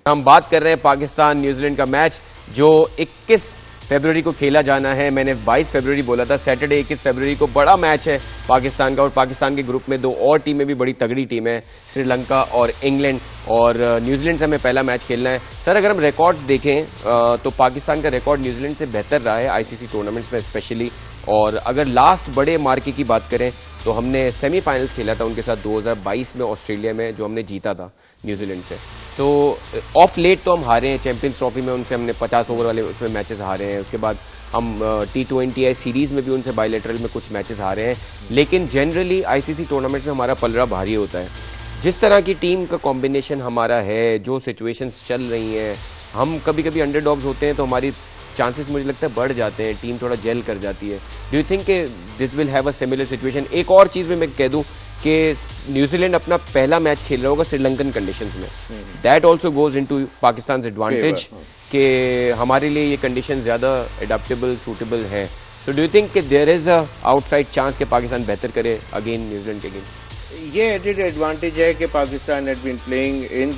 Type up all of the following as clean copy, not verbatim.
हम बात कर रहे हैं पाकिस्तान न्यूजीलैंड का मैच जो 21 फरवरी को खेला जाना है। मैंने 22 फरवरी बोला था, सैटरडे 21 फरवरी को बड़ा मैच है पाकिस्तान का। और पाकिस्तान के ग्रुप में दो और टीमें भी बड़ी तगड़ी टीम है, श्रीलंका और इंग्लैंड। और न्यूजीलैंड से हमें पहला मैच खेलना है। सर अगर हम रिकॉर्ड्स देखें तो पाकिस्तान का रिकॉर्ड न्यूजीलैंड से बेहतर रहा है आईसीसी टूर्नामेंट्स में स्पेशली। और अगर लास्ट बड़े मार्के की बात करें तो हमने सेमीफाइनल्स खेला था उनके साथ 2022 में ऑस्ट्रेलिया में, जो हमने जीता था न्यूजीलैंड से। तो ऑफ लेट तो हम हारे हैं चैंपियंस ट्रॉफी में, उनसे हमने 50 ओवर वाले उसमें मैचेस हारे हैं। उसके बाद हम T20 सीरीज में भी उनसे बायलैटरल में कुछ मैचेस हारे हैं। लेकिन जनरली आईसीसी टूर्नामेंट में हमारा पलड़ा भारी होता है। जिस तरह की टीम का कॉम्बिनेशन हमारा है, जो सिचुएशंस चल रही हैं, हम कभी कभी अंडरडॉग्स होते हैं तो हमारी चांसेस मुझे लगता है बढ़ जाते हैं, टीम थोड़ा जेल कर जाती है। Do you think this will have a similar situation? एक और चीज़ में मैं कह दूं कि न्यूजीलैंड अपना पहला मैच खेल रहा होगा श्रीलंकन कंडीशंस में। That also goes into Pakistan advantage कि हमारे लिए ये कंडीशन ज़्यादा एडाप्टेबल सूटेबल है। सो डू यू थिंक कि there is a outside chance कि पाकिस्तान बेहतर करे अगेन न्यूजीलैंड के अगेंस्ट? ये एडेड एडवांटेज है कि Pakistan had been playing in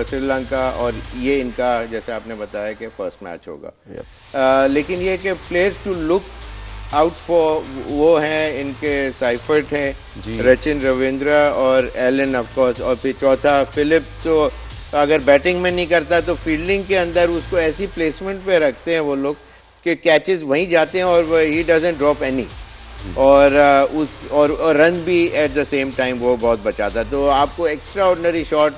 Sri Lanka, और ये इनका जैसे आपने बताया कि फर्स्ट मैच होगा। लेकिन ये कि players to look out for वो हैं इनके साइफर्ट हैं, रचिन रविंद्र और एलन ऑफ कोर्स, और फिर चौथा फिलिप। तो अगर बैटिंग में नहीं करता तो फील्डिंग के अंदर उसको ऐसी प्लेसमेंट पे रखते हैं वो लोग कि कैचेस वहीं जाते हैं और ही डजंट ड्रॉप एनी। और रन भी एट द सेम टाइम वो बहुत बचाता है। तो आपको एक्स्ट्रा ऑर्डिनरी शॉट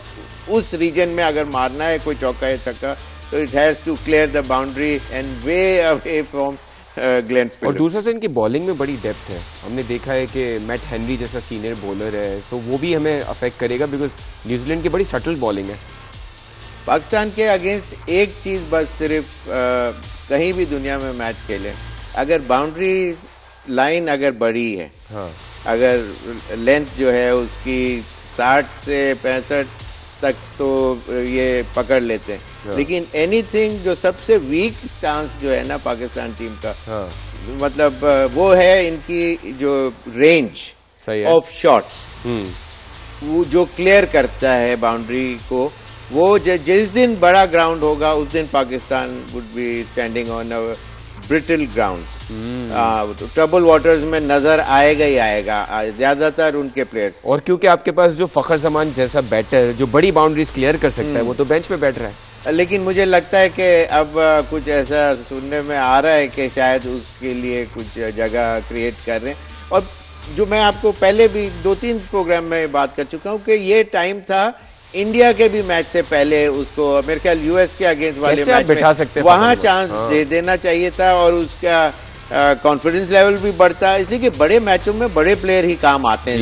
उस रीजन में अगर मारना है कोई चौका या छक्का, तो it has to clear the boundary and way away from Glenn Phillips. और दूसरा से इनकी बॉलिंग में बड़ी डेप्थ है। हमने देखा है कि मैट हेनरी जैसा सीनियर बॉलर है, तो वो भी हमें अफेक्ट करेगा बिकॉज न्यूजीलैंड की बड़ी सटल बॉलिंग है। पाकिस्तान के अगेंस्ट एक चीज़ बस सिर्फ कहीं भी दुनिया में मैच खेलें, अगर बाउंड्री लाइन अगर बड़ी है, हाँ, अगर लेंथ जो है उसकी 60 से 65 तक तो ये पकड़ लेते हैं। हाँ। लेकिन एनीथिंग जो सबसे वीक स्टांस जो है ना पाकिस्तान टीम का, हाँ, मतलब वो है इनकी जो रेंज ऑफ शॉट्स, वो जो क्लियर करता है बाउंड्री को। वो जिस दिन बड़ा ग्राउंड होगा उस दिन Pakistan would be standing on a brittle ground. Trouble waters में नजर आएगा ही आएगा ज्यादातर उनके प्लेयर्स। और क्योंकि आपके पास जो फखर जमान जैसा बैटर जो बड़ी बाउंड्रीज क्लियर कर सकता है, वो तो बेंच पे बैठ रहा है। लेकिन मुझे लगता है कि अब कुछ ऐसा सुनने में आ रहा है कि शायद उसके लिए कुछ जगह क्रिएट कर रहे हैं। और जो मैं आपको पहले भी 2-3 प्रोग्राम में बात कर चुका हूँ कि ये टाइम था इंडिया के भी मैच से पहले उसको मेरे ख्याल यूएस के अगेंस्ट वाले मैच में वहां चांस दे देना चाहिए था, और उसका कॉन्फिडेंस लेवल भी बढ़ता है। इसलिए कि बड़े मैचों में बड़े प्लेयर ही काम आते हैं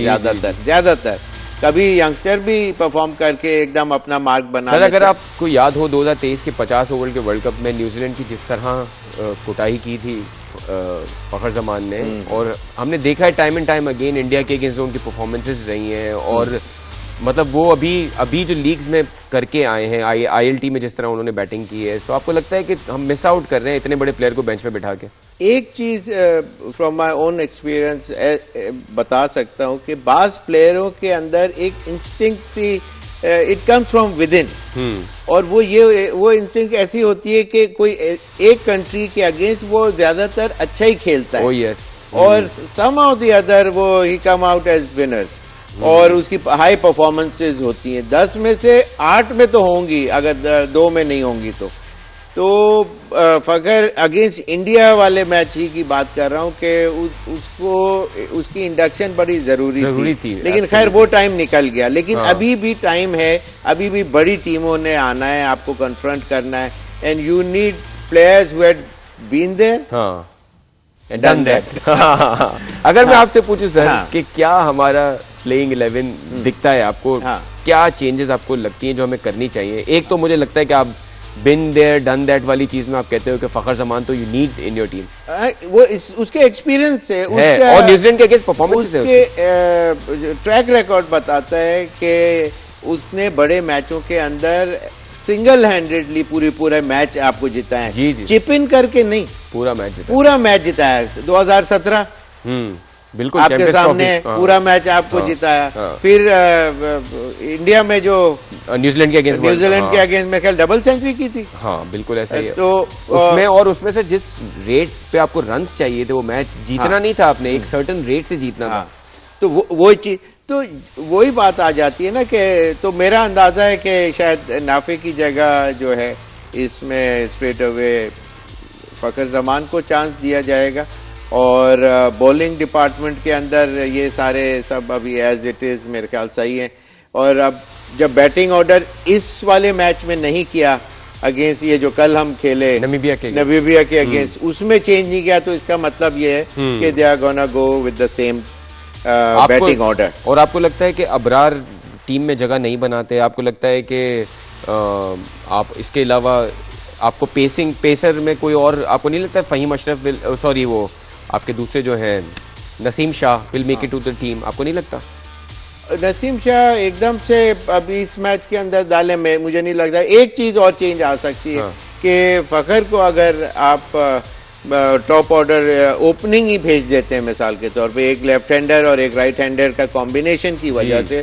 ज्यादातर। कभी यंगस्टर भी परफॉर्म करके एकदम अपना मार्क बना। सर अगर आपको याद हो 2023 के 50 ओवर के वर्ल्ड कप में न्यूजीलैंड की जिस तरह कुटाई की थी फखर जमान ने, और हमने देखा है time and time again India के अगेंस्ट उनकी परफॉर्मेंसेज रही हैं। और मतलब वो अभी जो लीग्स में करके आए हैं, ILT में जिस तरह उन्होंने बैटिंग की है, तो आपको लगता है कि हम मिस आउट कर रहे हैं इतने बड़े प्लेयर को बेंच पे बिठा के? एक चीज फ्रॉम माय ओन एक्सपीरियंस बता सकता हूं कि बाज प्लेयरों के अंदर एक instinct see it comes from with in, और वो इंस्टिंक्ट ऐसी होती है कि कोई एक कंट्री के अगेंस्ट वो ज्यादातर अच्छा ही खेलता है। yes. और सम ऑफ द अदर वो ही कम आउट एज विनर्स, और उसकी हाई परफॉर्मेंसेज होती हैं। 10 में से 8 में तो होंगी, अगर 2 में नहीं होंगी तो फखर अगेंस्ट इंडिया वाले मैच ही की बात कर रहा हूं कि उसकी इंडक्शन बड़ी जरूरी थी। लेकिन खैर वो टाइम निकल गया। लेकिन हाँ, अभी भी टाइम है, अभी भी बड़ी टीमों ने आना है, आपको कन्फ्रंट करना है, and you need players who had been there done that. अगर मैं आपसे पूछूं सर कि क्या हमारा प्लेइंग 11 दिखता है आपको, क्या चेंजेस आपको लगती हैं जो हमें करनी चाहिए? एक तो मुझे लगता है कि आप बिन देयर डन दैट वाली चीज में आप कहते हो कि फखर जमान तो you need in your team. वो उसके एक्सपीरियंस से और न्यूजीलैंड के अगेंस्ट परफॉर्मेंस से उसके ट्रैक रिकॉर्ड बताता है कि उसने बड़े मैचों के अंदर सिंगल हैंडेडली पूरे मैच आपको जिताया है, चिप इन करके नहीं, पूरा मैच जिताया है। 2017 बिल्कुल आपके सामने पूरा मैच आपको जिताया। फिर इंडिया में जो न्यूजीलैंड के अगेंस्ट न्यूजीलैंड के अगेंस्ट में ख्याल डबल सेंचुरी की थी। हाँ बिल्कुल ऐसा ही है। तो उसमें से जिस रेट पे आपको रन्स चाहिए थे वो मैच जीतना नहीं था, आपने एक सर्टेन रेट से जीतना था। तो वो चीज, तो वही बात आ जाती है ना कि तो मेरा अंदाजा है कि शायद नाफे की जगह जो है इसमें स्ट्रेट अवे फखर जमान को चांस दिया जाएगा, और बॉलिंग डिपार्टमेंट के अंदर ये सारे सब अभी एज इट इज मेरे ख्याल सही है। और अब जब बैटिंग ऑर्डर इस वाले मैच में नहीं किया अगेंस्ट ये जो कल हम खेले नमीबिया के अगेंस्ट, उसमें चेंज नहीं किया, तो इसका मतलब ये है कि they are gonna go with the same batting order. और आपको लगता है कि अबरार टीम में जगह नहीं बनाते? आपको लगता है कि आप इसके अलावा आपको पेसर में कोई और आपको नहीं लगता? फहीम अशरफ सॉरी वो आपके दूसरे जो हैं Naseem Shah will make it to the team, आपको नहीं लगता? नसीम शाह एकदम से अभी इस मैच के अंदर डाले में मुझे नहीं लगता। एक चीज और चेंज आ सकती है कि फखर को अगर आप टॉप ऑर्डर ओपनिंग ही भेज देते हैं मिसाल के तौर पे, एक लेफ्ट हैंडर और एक राइट हैंडर का कॉम्बिनेशन की वजह से,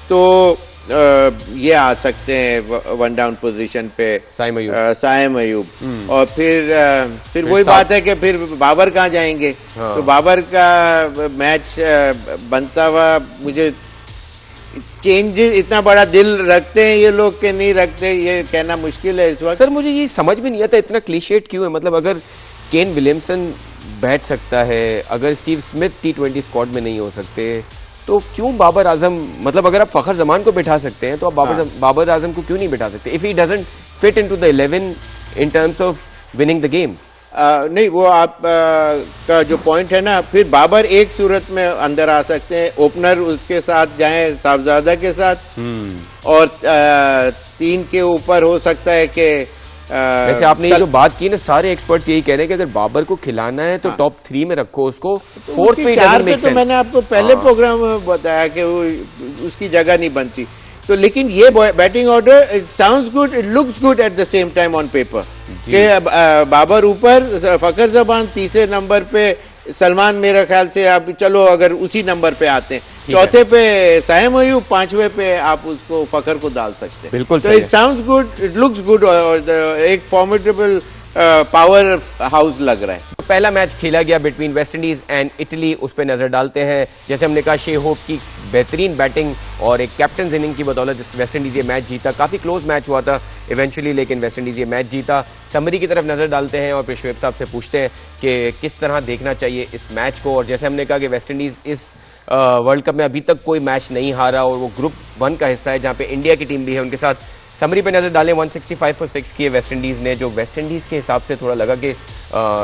तो ये आ सकते हैं वन डाउन पोजीशन पे साइम अयूब। और फिर वही बात है कि फिर बाबर कहाँ जाएंगे? तो बाबर का मैच बनता हुआ मुझे चेंजेस, इतना बड़ा दिल रखते हैं ये लोग के नहीं रखते, ये कहना मुश्किल है इस वक्त। सर मुझे ये समझ में नहीं आता इतना क्लीशेट क्यों है? मतलब अगर केन विलियमसन बैठ सकता है, अगर स्टीव स्मिथ T20 स्क्वाड में नहीं हो सकते, तो क्यों बाबर आजम, मतलब अगर आप फखर जमान को बैठा सकते हैं तो आप बाबर आजम को क्यों नहीं बैठा सकते? If he doesn't fit into the 11 in terms of winning the game. नहीं, वो आप का जो पॉइंट है ना, फिर बाबर एक सूरत में अंदर आ सकते हैं, ओपनर उसके साथ जाएं साहबजादा के साथ, और 3 के ऊपर हो सकता है कि वैसे आपने ये जो बात की ना, सारे एक्सपर्ट्स यही कह रहे हैं कि अगर बाबर को खिलाना है तो टॉप 3 में रखो उसको, 4th पे 4 पे तो मैंने आपको पहले प्रोग्राम में बताया कि वो उसकी जगह नहीं बनती। तो लेकिन ये batting order it sounds good, it looks good at the same time on paper कि बाबर ऊपर, फखर जमान तीसरे नंबर पे, सलमान मेरे ख्याल से आप चलो अगर उसी नंबर पे आते हैं, चौथे पे साइम अयूब, 5वें पे आप उसको फखर को डाल सकते हैं। बिल्कुल तो it sounds good, it looks good, और एक फॉर्मिडेबल पावर हाउस लग रहा है। पहला मैच खेला गया between West Indies and Italy, उस पर नजर डालते हैं। जैसे हमने कहा, शे होप की बेहतरीन बैटिंग और एक कैप्टन इनिंग की बदौलत वेस्ट इंडीज ये मैच जीता। काफी क्लोज मैच हुआ था इवेंचुअली, लेकिन वेस्ट इंडीज ये मैच जीता। समरी की तरफ नजर डालते हैं और फिर शोएब साहब से पूछते हैं कि किस तरह देखना चाहिए इस मैच को। और जैसे हमने कहा कि वेस्ट इंडीज इस वर्ल्ड कप में अभी तक कोई मैच नहीं हारा और वो ग्रुप 1 का हिस्सा है जहां पे इंडिया की टीम भी है उनके साथ। समरी पे नजर डालें, 165 for 6 किए वेस्ट इंडीज ने, जो वेस्ट इंडीज के हिसाब से थोड़ा लगा कि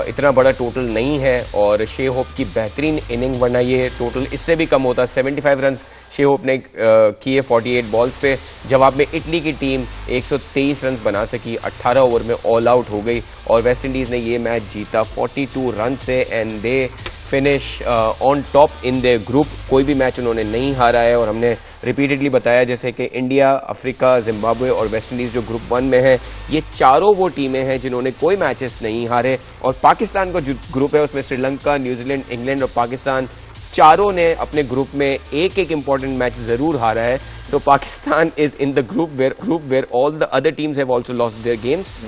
इतना बड़ा टोटल नहीं है। और शे होप की बेहतरीन इनिंग, वरना ये टोटल इससे भी कम होता। 75 रन शे होप ने किए 48 बॉल्स पे। जवाब में इटली की टीम 123 रन बना सकी, 18 ओवर में ऑल आउट हो गई और वेस्ट इंडीज ने ये मैच जीता 42 रन से, and they finish on top in the group. कोई भी मैच उन्होंने नहीं हारा है। और हमने रिपीटेडली बताया जैसे कि इंडिया, अफ्रीका, जिम्बाब्वे और वेस्ट इंडीज जो ग्रुप 1 में है, ये चारों वो टीमें हैं जिन्होंने कोई मैचेस नहीं हारे। और पाकिस्तान का जो ग्रुप है उसमें श्रीलंका, न्यूजीलैंड, इंग्लैंड और पाकिस्तान, चारों ने अपने ग्रुप में एक इंपॉर्टेंट मैच जरूर हारा है। So Pakistan is in the group where all the other teams have also lost their games.